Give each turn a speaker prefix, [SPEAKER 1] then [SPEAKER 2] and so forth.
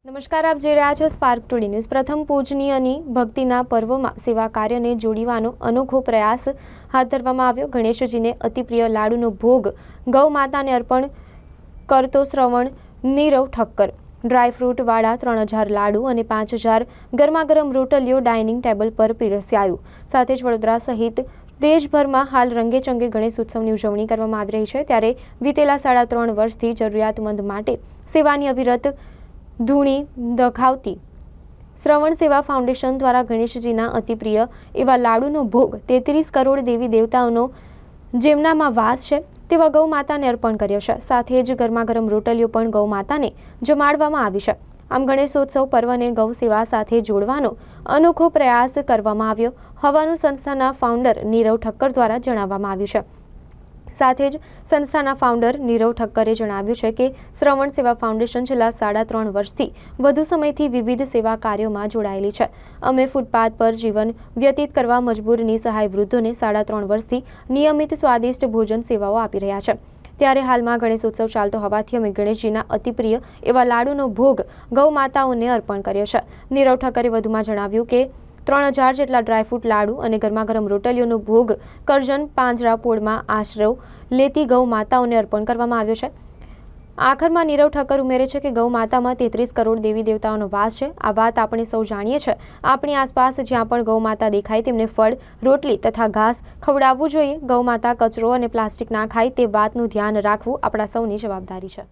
[SPEAKER 1] નમસ્કાર, આપ જોઈ રહ્યા છો સ્પાર્ક ટુડે ન્યૂઝ। પ્રથમ પૂજનીયની ભક્તિના પર્વમાં સેવા કાર્યને જોડીવાનો અનોખો પ્રયાસ હાથ ધરવામાં આવ્યો। ગણેશજીને અતિપ્રિય લાડુનો ભોગ ગૌ માતાને અર્પણ કરતો શ્રવણ નીરવ ઠક્કર ડ્રાયફ્રૂટવાળા 3000 લાડુ અને 5000 ગરમાગરમ રોટલીઓ ડાઇનિંગ ટેબલ પર પીરસ્યાયું। સાથે જ વડોદરા સહિત દેશભરમાં હાલ રંગેચંગે ગણેશ ઉત્સવની ઉજવણી કરવામાં આવી રહી છે। ત્યારે વિતેલા 3.5 વર્ષથી જરૂરિયાતમંદ માટે સેવાની અવિરત ધૂણી દખાવતી શ્રવણ સેવા ફાઉન્ડેશન દ્વારા ગણેશજીના અતિપ્રિય એવા લાડુનો ભોગ 33 કરોડ દેવી દેવતાઓનો જેમનામાં વાસ છે તેવા ગૌ માતાને અર્પણ કર્યો છે। સાથે જ ગરમાગરમ રોટલીઓ પણ ગૌ માતાને જમાડવામાં આવી છે। આમ ગણેશોત્સવ પર્વને ગૌ સેવા સાથે જોડવાનો અનોખો પ્રયાસ કરવામાં આવ્યો હોવાનું સંસ્થાના ફાઉન્ડર નીરવ ઠક્કર દ્વારા જણાવવામાં આવ્યું છે। સાથે જ સંસ્થાના ફાઉન્ડર નીરવ ઠક્કરે જણાવ્યું છે કે શ્રવણ સેવા ફાઉન્ડેશન છેલ્લા 3.5 વર્ષથી વધુ સમયથી વિવિધ સેવા કાર્યોમાં જોડાયેલી છે। અમે ફૂટપાથ પર જીવન વ્યતીત કરવા મજબૂર નિસહાય વૃદ્ધોને 3.5 વર્ષથી નિયમિત સ્વાદિષ્ટ ભોજન સેવાઓ આપી રહ્યા છે। ત્યારે હાલમાં ગણેશોત્સવ ચાલતો હોવાથી અમે ગણેશજીના અતિપ્રિય એવા લાડુનો ભોગ ગૌ માતાઓને અર્પણ કર્યો છે। નીરવ ઠક્કરે વધુમાં જણાવ્યું કે 3000 જેટલા ડ્રાયફ્રૂટ લાડુ અને ગરમાગરમ રોટલીઓનો ભોગ કરજણ પાંજરાપોળમાં આશરો લેતી ગૌ માતાઓને અર્પણ કરવામાં આવ્યો છે। આખરમાં નીરવ ઠક્કર ઉમેરે છે કે ગૌ માતામાં 33 કરોડ દેવી દેવતાઓનો વાસ છે। આ વાત આપણે સૌ જાણીએ છીએ। આપણી આસપાસ જ્યાં પણ ગૌ માતા દેખાય તેમને ફળ, રોટલી તથા ઘાસ ખવડાવવું જોઈએ। ગૌ માતા કચરો અને પ્લાસ્ટિક ના ખાય તે વાતનું ધ્યાન રાખવું આપણા સૌની જવાબદારી છે।